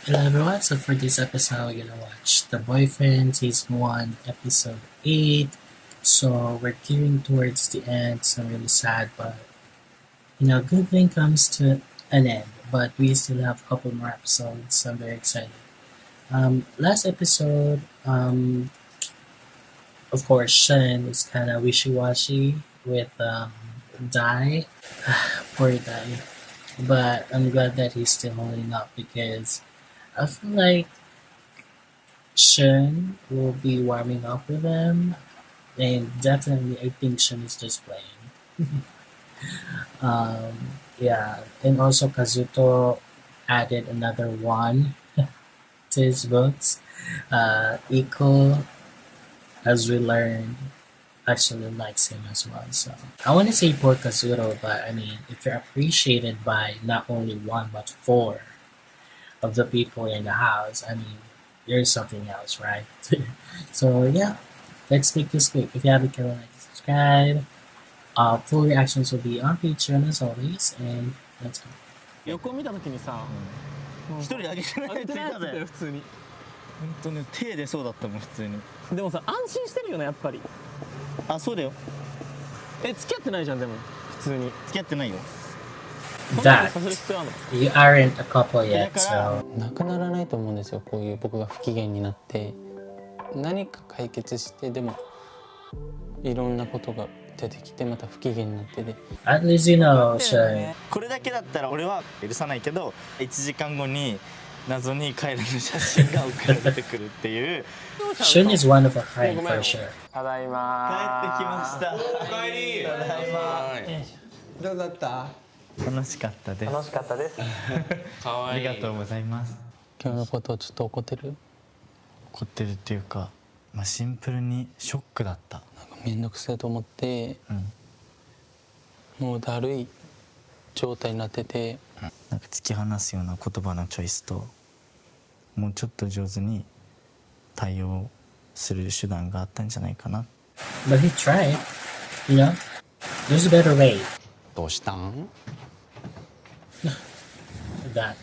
Hello everyone, so for this episode we're gonna watch The Boyfriend Season 1 Episode 8. So we're gearing towards the end, so really sad, but good thing comes to an end. But we still have a couple more episodes, so I'm very excited. Last episode, of course, Shen is kind of wishy-washy with Dai. Poor Dai. But I'm glad that he's still holding up because I feel like Shen will be warming up with him, and definitely I think Shen is just playing. Yeah, and also Kazuto added another one to his books. Iko, as we learned, actually likes him as well. So I want to say poor Kazuto, but I mean, if you're appreciated by not only one but four of the people in the house, I mean, you're something else, right? So yeah, let's make this quick. If you haven't, can like, subscribe. Full reactions will be on Patreon as always, and let's go. 横見た時にさ、一人上げてないやついたぜ普通に。ほんとね、手出そうだったもん普通に。でもさ、安心してるよねやっぱり。あ、そうだよ。付き合ってないじゃんでも普通に。付き合ってないよ。That させる必要あるの？ you aren't a couple yet, so なくならないと思うんですよ。こういう僕が不機嫌になって何か解決してでもいろんなことが出てきてまた不機嫌になってで at least you know, Shen. これだけだったら俺は許さないけど、1時間後に謎にカエルの写真が送られてくるっていう。Shun is one of a kind for sure. ただい帰まってきました。お帰り。ただいま。どうだった？楽しかったです。楽しかったです。ありがとうございます。今日のことをちょっと怒ってる。怒ってるっていうか、まあシンプルにショックだった。なんか面倒くせえと思って、もうだるい状態になってて、なんか突き放すような言葉のチョイスと、もうちょっと上手に対応する手段があったんじゃないかな。 But he tried, you know? There's a better way どうしたん？ that.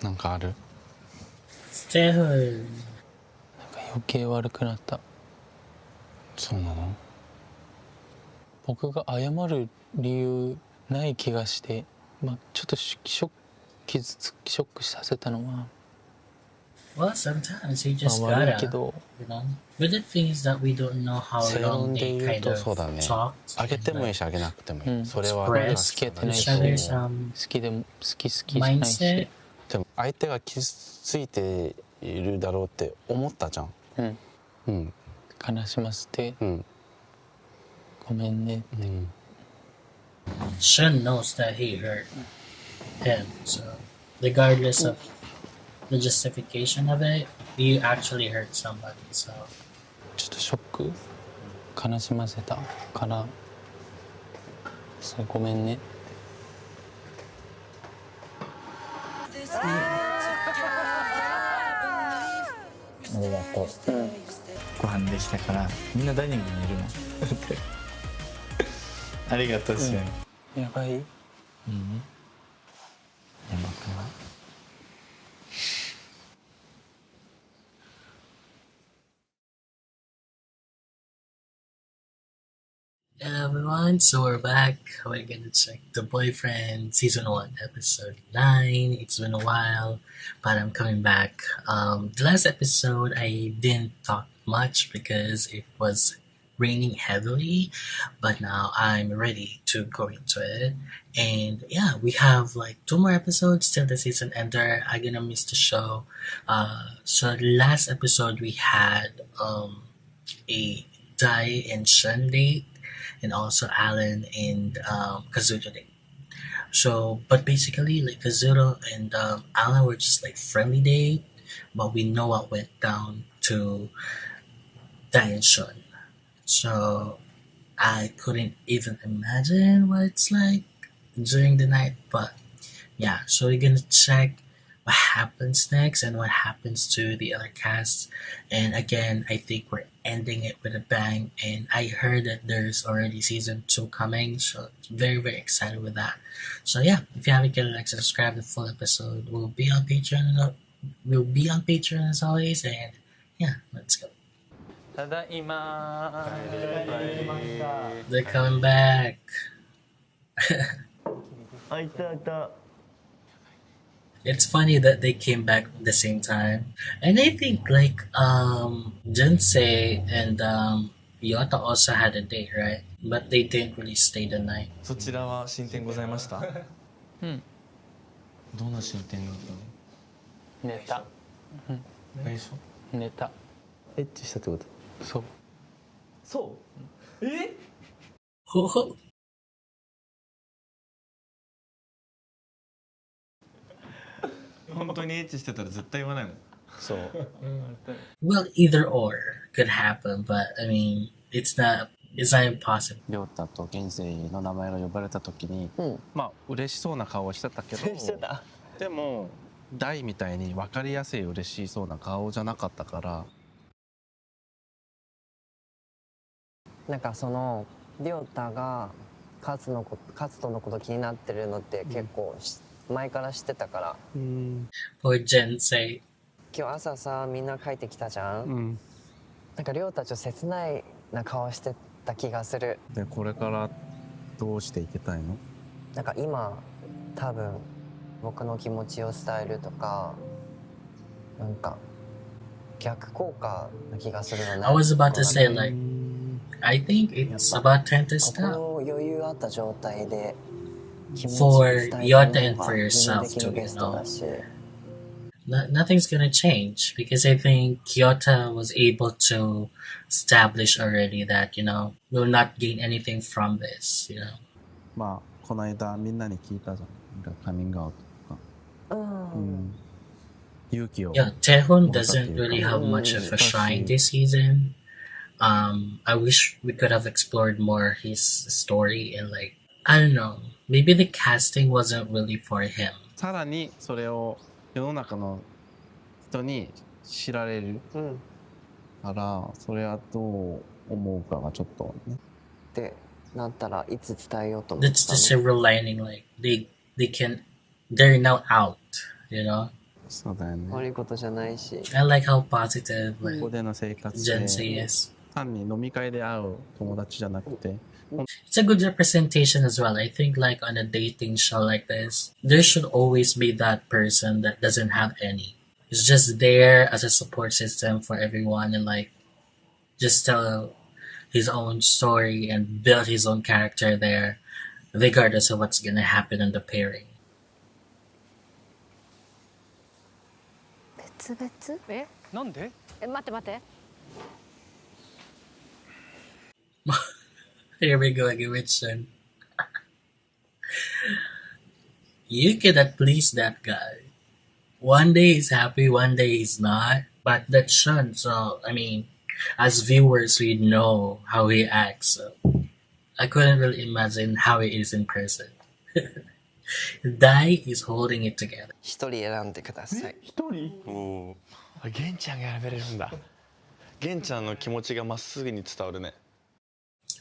なんかある？ Still, なんか余計悪くなった。そうなの？僕が謝る理由ない気がして、まあちょっとショックさせたのは。well, sometimes he just まあ悪いけ gotta, ど、 you know? But the thing is that we don't know how 正 long 論で they 言う kind と of そうだね talked. あげてもいいしあげなくてもいい、それは express 付き合ってない each し other's 好きでも好きじゃないし mindset. でも相手が傷ついているだろうって思ったじゃん。うん悲しませてうんごめんね。うん Shun knows that he hurt him, so regardless of the justification of it, you actually hurt somebody, so ちょっとショック悲しませたからそれごめんね。ありがとう。ご飯できたからみんなダイニングにいるの。ありがとうしゅん。やばい？やばくない。Hello everyone, so we're back. We're gonna check The Boyfriend Season 1 Episode 9. It's been a while, but I'm coming back. The last episode I didn't talk much because it was raining heavily, but now I'm ready to go into it. And yeah, we have like 2 more episodes till the season ender. I'm gonna miss the show. So last episode we had a Dai and Shun date, and also Alan and Kazuto date. So, but basically, like Kazuto and Alan were just like friendly date, but we know what went down to Dai and Shun. So I couldn't even imagine what it's like during the night, but yeah. So we're gonna check what happens next and what happens to the other cast. And again, I think we're ending it with a bang. And I heard that there's already season 2 coming, so very, very excited with that. So yeah, if you haven't yet, like, subscribe to the full episode. We'll be on Patreon. We'll be on Patreon as always. And yeah, let's go. ただいま They're coming back. あ、いたいた。 It's funny that they came back at the same time. And I think like Jinsei and Yota also had a date, right? But they didn't really stay the night. そちらは進展ございました？うんどんな進展だったの？寝た内緒？寝たエッチしたってこと？そうそうえ Oh, 本当にエッチしてたら絶対言わないもん。そう well, either or could happen, but I mean, it's not impossible. 亮太と現世の名前が呼ばれた時に、まあ嬉しそうな顔をしてたけどしてたでも大みたいに分かりやすい嬉しそうな顔じゃなかったから。なんかそのりょうたが勝人のこと気になってるのって結構前から知ってたから、 For Jinsei. 今日朝さみんな帰ってきたじゃん、うん、なんかりょうたちょっと切ないな顔してた気がする。でこれからどうしていけたいの？なんか今多分僕の気持ちを伝えるとかなんか逆効果な気がするのね。 I was about to say like, I think it's about time to 心 stop の余裕あった状態で気持ち for を伝える Yota の and が for 自分 yourself 的に to, ベ you スト know. だし。 Nothing's gonna change because I think Kyoto was able to establish already that, you know, we'll not gain anything from this, you know. まあこの間みんなに聞いたじゃん。なんかカミングアウトとか。勇気を。 Yeah, Tehun doesn't really have much of a shine this season. I wish we could have explored more his story and like, I don't know, maybe the casting wasn't really for him. さらにそれを世の中の人に知られるからそれはどう思うかがちょっとね。ってなったらいつ伝えようと思って That's た the の？ silver lining, like they're now out, you know. そうだよね。悪いことじゃないし。 I like how positive こ like こでの生活 Jinsei で is. 単に飲み会で会う友達じゃなくて It's a good representation as well. I think like on a dating show like this, there should always be that person that doesn't have any. It's just there as a support system for everyone and like just tell his own story and build his own character there, regardless of what's gonna happen in the pairing. 別々？え？なんで？待って待って。 Here we go again with Shun. You cannot please that guy. One day he's happy, one day he's not. But that's Shun, so I mean, as viewers, we know how he acts. So I couldn't really imagine how he is in person. Dai is holding it together. 一人選んでください。一人？おお玄ちゃんが選べれるんだ。玄ちゃんの気持ちがまっすぐに伝わるね。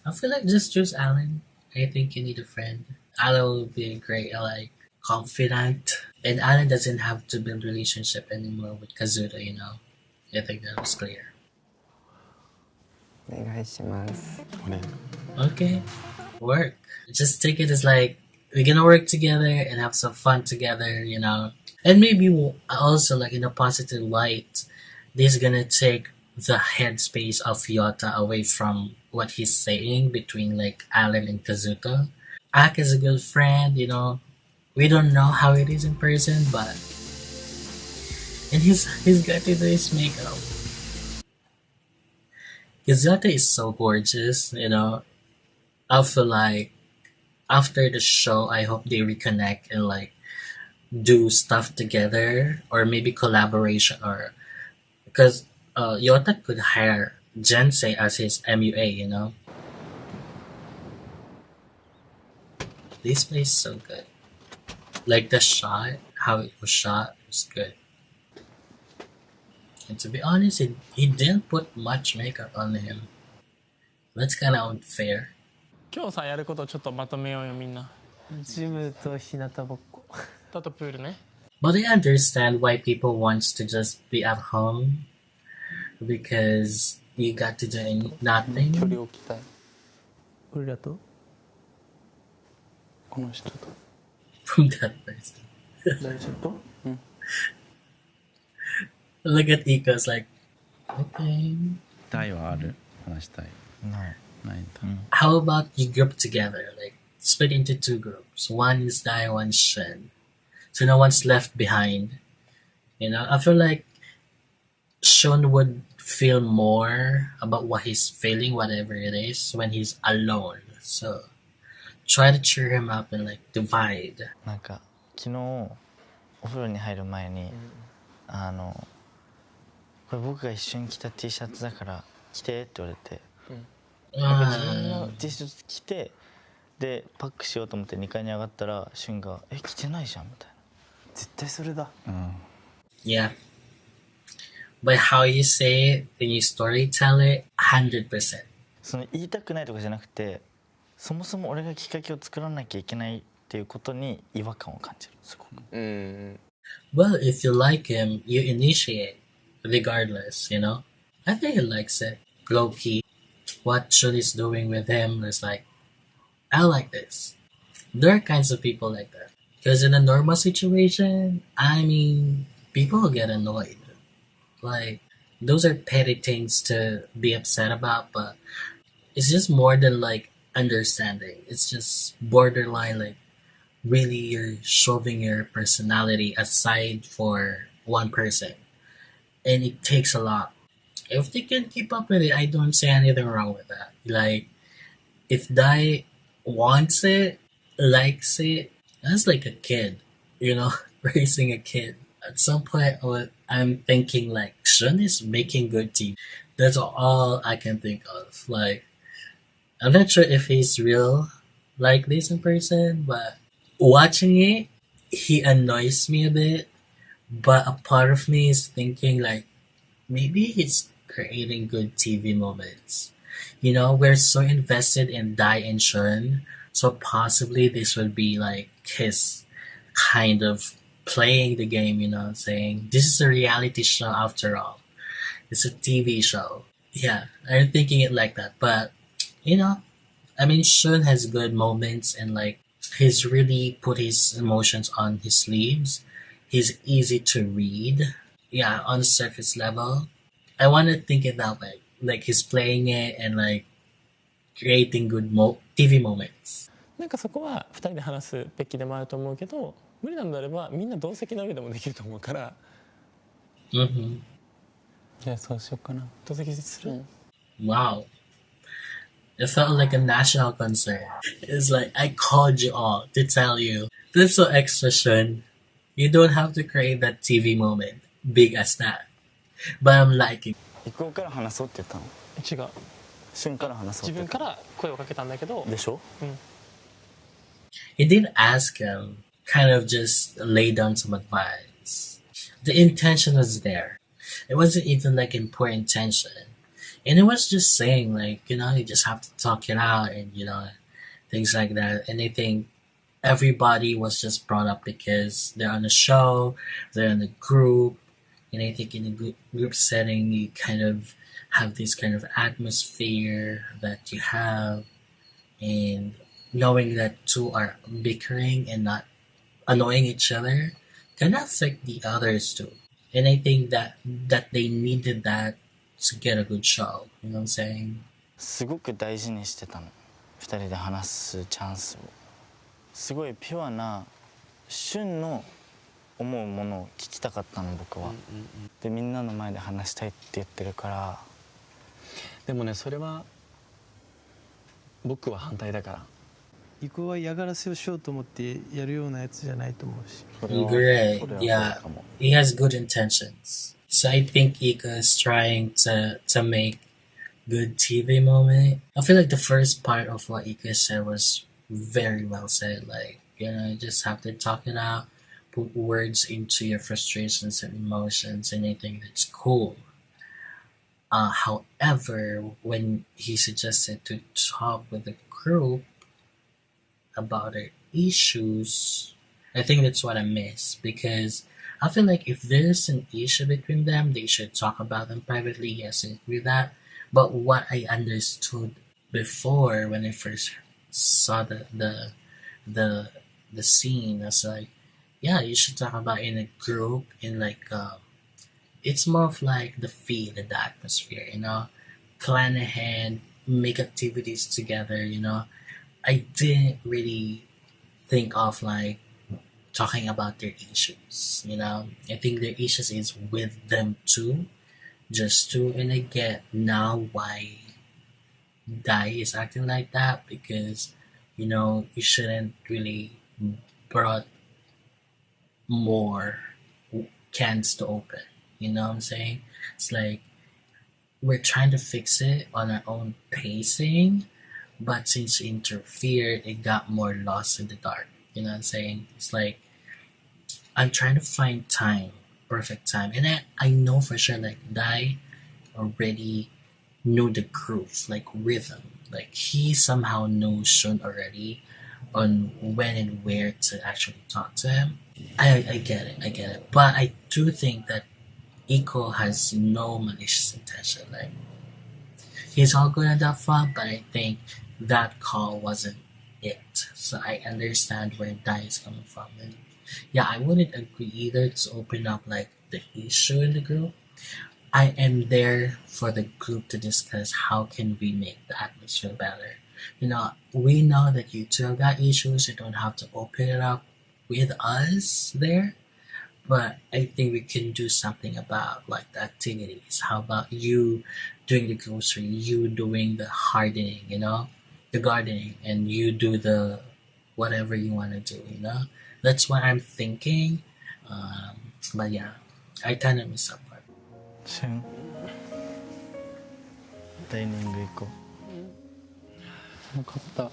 I feel like just choose Alan. I think you need a friend. Alan will be a great, like, confidant. And Alan doesn't have to build relationship anymore with Kazuta, you know. I think that was clear. お願いします。 Okay. Work. Just take it as like, we're gonna work together and have some fun together, you know. And maybe also, like, in a positive light, this is gonna take the headspace of Yota away from what he's saying between, like, Alan and Kazuta. Ak is a good friend, you know. We don't know how it is in person, but... And he's got to do his makeup. Kazuta is so gorgeous, you know. I feel like after the show, I hope they reconnect and like do stuff together or maybe collaboration or because Yota could hire Jinsei as his MUA, you know. This place is so good. Like the shot, how it was shot, was good. And to be honest, he didn't put much makeup on him. That's kind of unfair. 今日さやることをちょっとまとめようよみんな。ジムと日向ぼっこ。あとプールね。 But I understand why people wants to just be at home because you got to do 距離 nothing. を置きたい。俺らとこの人と。From that person. 誰ちょっと Look at Ika's like, okay. たいはある話したいないないんだ、How about you group together? Like, split into two groups. One is Dai, one's Shen. So no one's left behind. You know, I feel like Shun would feel more about what he's feeling, whatever it is, when he's alone. So try to cheer him up and like divide. なんか昨日お風呂に入る前に、これ僕が一緒に着た T シャツだから着てって言われて、なんか自分の T シャツ着てでパックしようと思って2階に上がったら俊が「着てないじゃん」みたいな。絶対それだ。Yeah. But how you say it when you storytell it, 100%. その言いたくないとかじゃなくて、そもそも俺がきっかけを作らなきゃいけないっていうことに違和感を感じる、すごく。Well, if you like him, you initiate, regardless, you know? I think he likes it. Low key. What Shun is doing with him is like, I like this. There are kinds of people like that. Because in a normal situation, I mean, people get annoyed. Like, those are petty things to be upset about, but it's just more than like understanding. It's just borderline, like, really you're shoving your personality aside for one person. And it takes a lot. If they can keep up with it, I don't see anything wrong with that. Like, if Dai wants it, likes it, that's like a kid, you know, raising a kid. At some point, I'm thinking like, Shun is making good TV. That's all I can think of. Like, I'm not sure if he's real like this in person, but watching it, he annoys me a bit. But a part of me is thinking like, maybe he's creating good TV moments. You know, we're so invested in Dai and Shun, so possibly this would be like his kind of playing the game, you know, saying, this is a reality show after all. It's a TV show. Yeah, I'm thinking it like that. But, you know, I mean, Shun has good moments and like, he's really put his emotions on his sleeves. He's easy to read. Yeah, on the surface level. I want to think it that way. Like, he's playing it and like, creating good TV moments. なんかそこは2人で話すべきでもあると思うけど、無理なのであればみんな同席の上でもできると思うから。Mm-hmm. じゃあそうしようかな。同席する、Wow. It felt like a national concert. It's like, I called you all to tell you. That's so extra, Shun. You don't have to create that TV moment, big as that. But I'm liking. 郁夫から話そうって言ったの？違う。俊から話そうって言った自分から声をかけたんだけど。でしょ？ He didn't ask him, kind of just lay down some advice. The intention was there. It wasn't even like in poor intention. And it was just saying like, you know, you just have to talk it out and, you know, things like that. And I think everybody was just brought up because they're on a show, they're in a group. And I think in a group setting, you kind of have this kind of atmosphere that you have. And knowing that two are bickering and not annoying each other can affect the others too. And I think that they needed that to get a good show. You know what I'm saying? すごく大事にしてたの。2人で話すチャンスを。すごいピュアな俊の思うものを聞きたかったの僕は。でみんなの前で話したいって言ってるから。でもねそれは僕は反対だから。郁夫は嫌がらせをしようと思ってやるようなやつじゃないと思うし。Great. Yeah. He has good intentions. So I think Ika is trying to make good TV moment. I feel like the first part of what Ika said was very well said. Like, you know, you just have to talk it out, put words into your frustrations and emotions, and I think that's cool. However, when he suggested to talk with the group about their issues, I think that's what I missed, because I feel like if there's an issue between them, they should talk about them privately. Yes, I agree with that. But what I understood before when I first saw the scene, I was like, yeah, you should talk about in a group, in like it's more of like the feel and the atmosphere, plan ahead, make activities together. I didn't really think of like talking about their issues. I think their issues is with them too, just to, and I get now why Dai is acting like that, because you shouldn't really brought more cans to open. You know what I'm saying? It's like we're trying to fix it on our own pacing, but since you interfered, it got more lost in the dark. You know what I'm saying? It's like I'm trying to find time, perfect time, and I know for sure like Dai already knew the groove, like rhythm. Like he somehow knows Shun already on when and where to actually talk to him. I get it. But I do think that Iko has no malicious intention. Like he's all good on that front, but I think that call wasn't it. So I understand where Dai is coming from. And yeah, I wouldn't agree either to open up like the issue in the group. I am there for the group to discuss how can we make the atmosphere better. We know that you two have got issues. You don't have to open it up with us there. But I think we can do something about like the activities. How about you doing the grocery, you doing the hardening, the gardening, and you do the whatever you want to do, That's what I'm thinking. But yeah, I kind of miss that part. 旬ダイニング行こ分かった。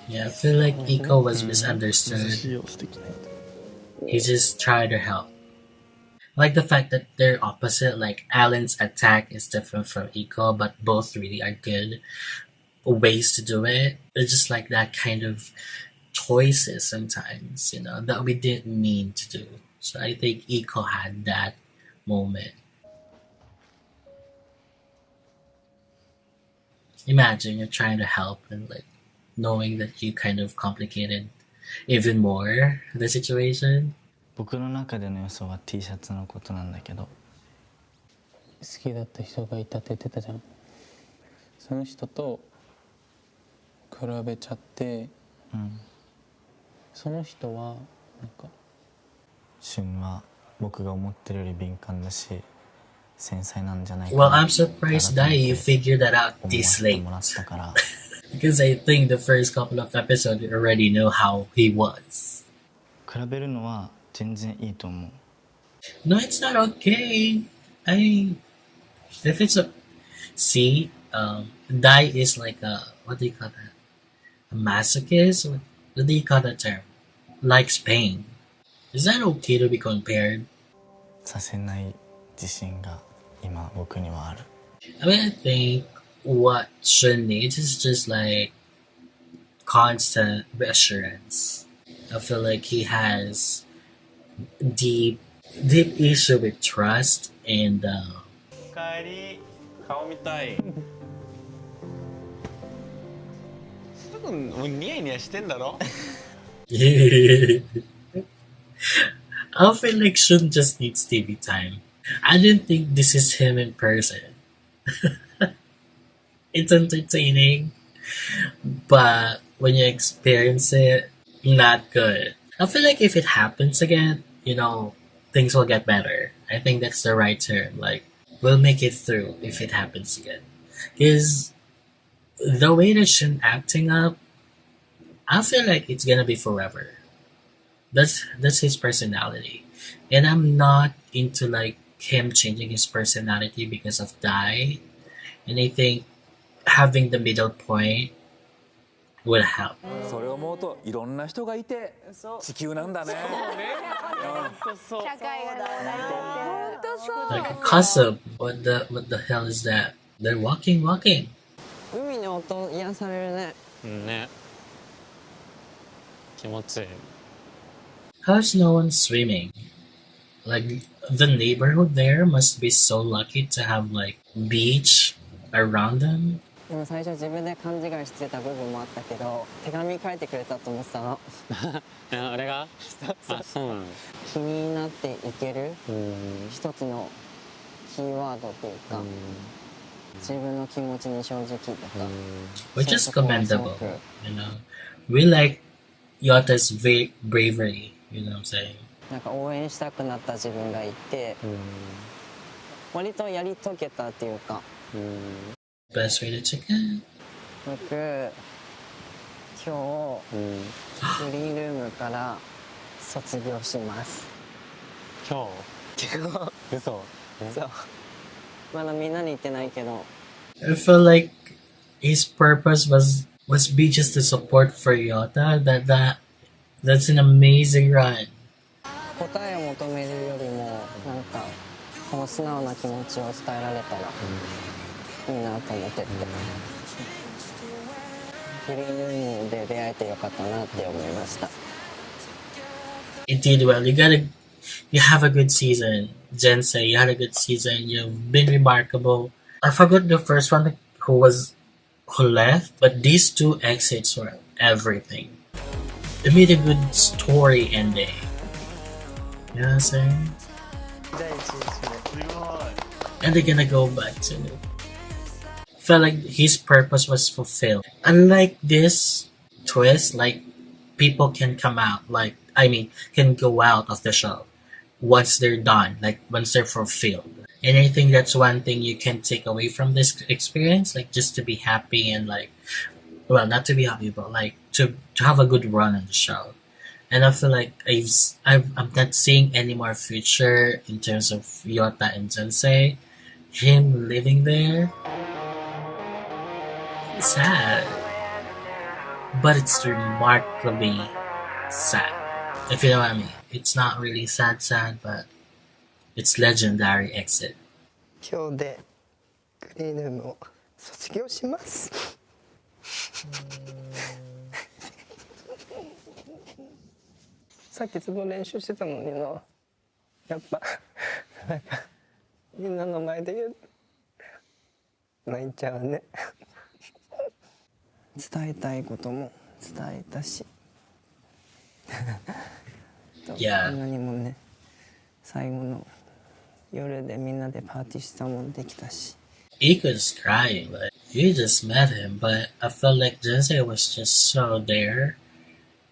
Yeah, I feel like Iko was misunderstood. He just tried to help. Like the fact that they're opposite, like Alan's attack is different from Iko, but both really are good ways to do it. It's just like that kind of choices sometimes, that we didn't mean to do. So I think Iko had that moment. Imagine you're trying to help and like knowing that you kind of complicated even more the situation. 僕の中での予想は T シャツのことなんだけど、好きだった人がいたって言ってたじゃん。その人と比べちゃって、その人はなんか旬は僕が思ってるより敏感だし繊細なんじゃないか Well, な I'm surprised that you figured that out 思わ this せて late. もらったから Because I think the first couple of episodes you already know how he was. 比べるのは全然いいと思う。 No, it's not okay. If it's a, see, Dai is like what do you call that? A masochist? What do you call that term? Likes pain. Is that okay to be compared? させない自信が今僕にはある。 I mean, I think what Shun needs is just like constant reassurance. I feel like he has deep issue with trust and おかえり、顔見たい。すぐもうニヤニヤしてんだろ。I feel like Shun just needs TV time. I didn't think this is him in person. It's entertaining, but when you experience it, not good. I feel like if it happens again, things will get better. I think that's the right term. Like, we'll make it through if it happens again. Because the way that Shun acting up, I feel like it's gonna be forever. That's his personality. And I'm not into like him changing his personality because of Dai. And I think having the middle point would help. それを思うといろんな人がいて地球なんだね。社会がどう成り立ってる。 Like Kasab, what the hell is that? They're walking. 海の音癒されるね。ね、気持ちいい。 How's no one swimming? Like the neighborhood there must be so lucky to have like beach around them. でも最初自分で勘違いしてた部分もあったけど、手紙書いてくれたと思ってたの。俺があ、そうなの。気になっていける一つのキーワードというか、自分の気持ちに正直とか、 Which is commendable, you know. We like Yota's bravery, you know what I'm saying? なんか応援したくなった自分がいて、割とやり遂げたっていうか、Best way to check it? 僕今日グリーンルームから卒業します。今日嘘。そうまだみんなに言ってないけど、 I feel like his purpose was be just to support for Yota. That's an amazing run. 答えを求めるよりもなんかこの素直な気持ちを伝えられたらいいなと思ってて、グリーンルームで出会えてよかったなって思いました。 You did well. You have a good season. Jensei, you had a good season. You've been remarkable. I forgot the first one who left, but these two exits were everything. It made a good story ending. You know what I'm saying? And they're gonna go back to it. Felt like his purpose was fulfilled. Unlike this twist, like people can come out, can go out of the show once they're done, like once they're fulfilled. And I think that's one thing you can take away from this experience, like just to be happy and not to be happy, but like to have a good run on the show. And I feel like I'm not seeing any more future in terms of Yota and Jensei. Him living there, it's sad, but it's remarkably sad. If you know what I mean. It's not really sad, but it's legendary exit. 今日でグリーンルームを卒業します。さっきずっと練習してたのにな。やっぱなんかみんなの前で言う泣いちゃうね。伝えたいことも伝えたし。Yeah. みんなにもね、最後の夜でみんなでパーティーしたもんできたし。 Iko's crying, like you just met him, but I felt like Jensei was just so there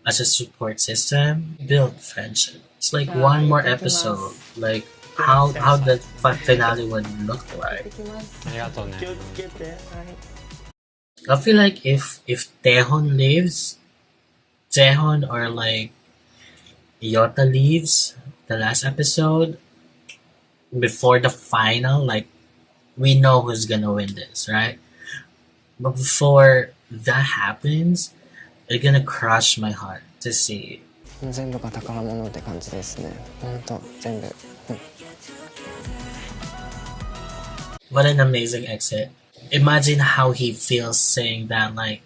as a support system, build friendship. It's like one more episode, like how the finale would look like. ありがとうね。気をつけて。はい。 I feel like if Tehon leaves, Tehon or like Yota leaves the last episode before the final, like we know who's gonna win this, right? But before that happens, it's gonna crush my heart to see. 全部が宝物って感じですね。本当全部。What an amazing exit. Imagine how he feels saying that, like,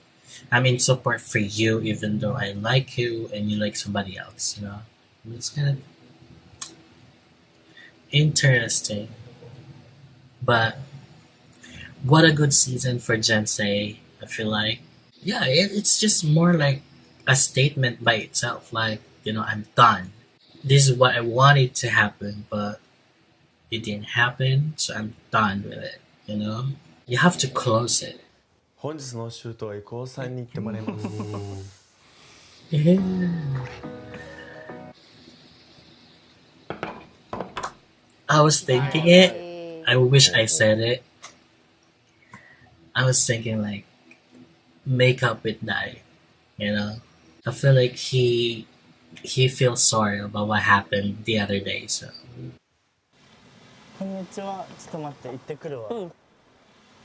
I'm in support for you even though I like you and you like somebody else, you know? It's kind of interesting. But what a good season for Jensei, I feel like. Yeah, it's just more like a statement by itself. Like, you know, I'm done. This is what I wanted to happen, but it didn't happen, so I'm done with it, you know? You have to close it. 本日のシュートは移行さんに行ってもらいます。Yeah. I was thinking it. I wish I said it. I was thinking like make up with Dai, you know? I feel like he feels sorry about what happened the other day, so. こんにちは。ちょっと待って、行ってくるわ。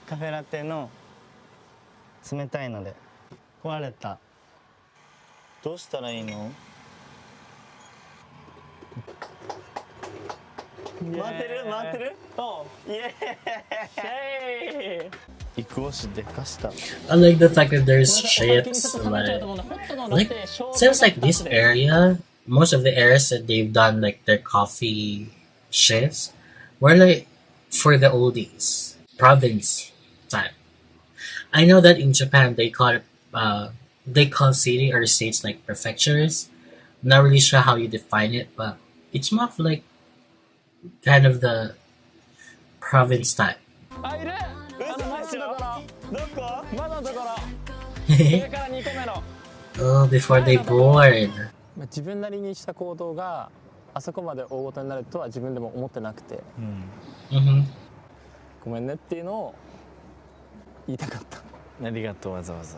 カフェラテの冷たいので。壊れた。どうしたらいいの？回ってる回ってる。おイエーイ。イクオシでかした。I like the fact that there's ships. Like seems like this area, most of the areas that they've done like their coffee shifts were like for the oldies, province type. I know that in Japan they call it, they call city or states like prefectures. Not really sure how you define it, but it's more of like kind of the province type. あ、いる。どこ？窓のところ。上から2個目の。Oh, before they board. 自分なりにした行動があそこまで大事になるとは自分でも思ってなくて、ごめんねっていうのを言いたかった。ありがとうわざわざ。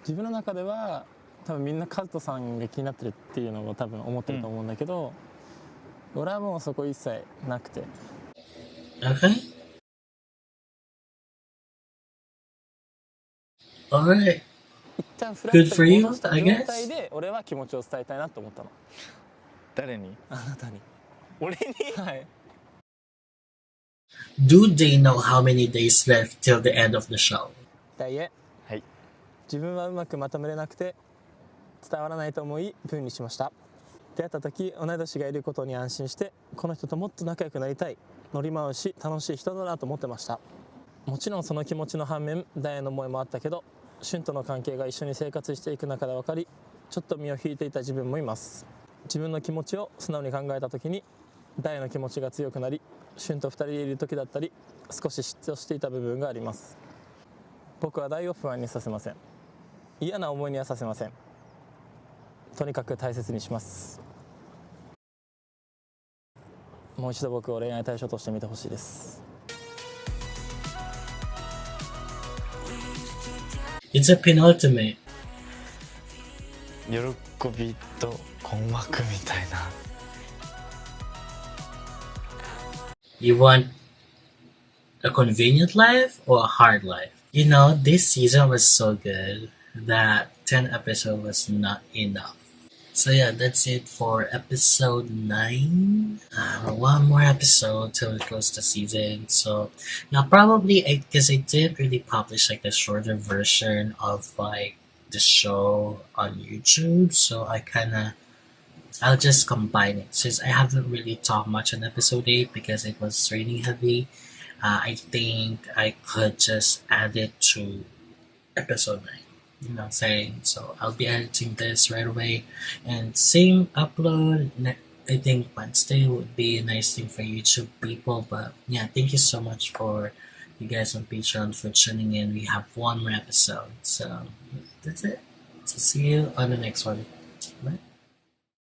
自分の中では多分みんなカズトさんが気になってるっていうのを多分思ってると思うんだけど、俺はもうそこ一切なくて。Okay. Alright. 一旦フラットに戻した状 Good for you, I guess. 態で俺は気持ちを伝えたいなと思ったの。誰に？あなたに。俺に？はい。Do they know how many days left till the end of the show? だいえ。はい。自分はうまくまとめれなくて伝わらないと思い文にしました。出会った時同い年がいることに安心してこの人ともっと仲良くなりたい、乗り回し楽しい人だなと思ってました。もちろんその気持ちの反面ダイヤの思いもあったけど、シュンとの関係が一緒に生活していく中で分かり、ちょっと身を引いていた自分もいます。自分の気持ちを素直に考えた時にダイヤの気持ちが強くなり、シュンと2人でいる時だったり少し嫉妬していた部分があります。僕はダイを不安にさせません。嫌な思いにはさせません。とにかく大切にします。もう一度僕を恋愛対象として見てほしいです。It's a penultimate. 喜びと困惑みたいな。You want a convenient life or a hard life? You know, this season was so good that 10 episodes was not enough. So yeah, that's it for episode 9. One more episode till we close the season. So yeah, probably because I didn't really publish like the shorter version of like the show on YouTube. So I'll just combine it since I haven't really talked much on episode 8 because it was really heavy. I think I could just add it to episode 9. You know what I'm saying? So I'll be editing this right away. And same upload, I think Wednesday would be a nice thing for YouTube people. But yeah, thank you so much for you guys on Patreon for tuning in. We have one more episode. So that's it. So see you on the next one. Bye.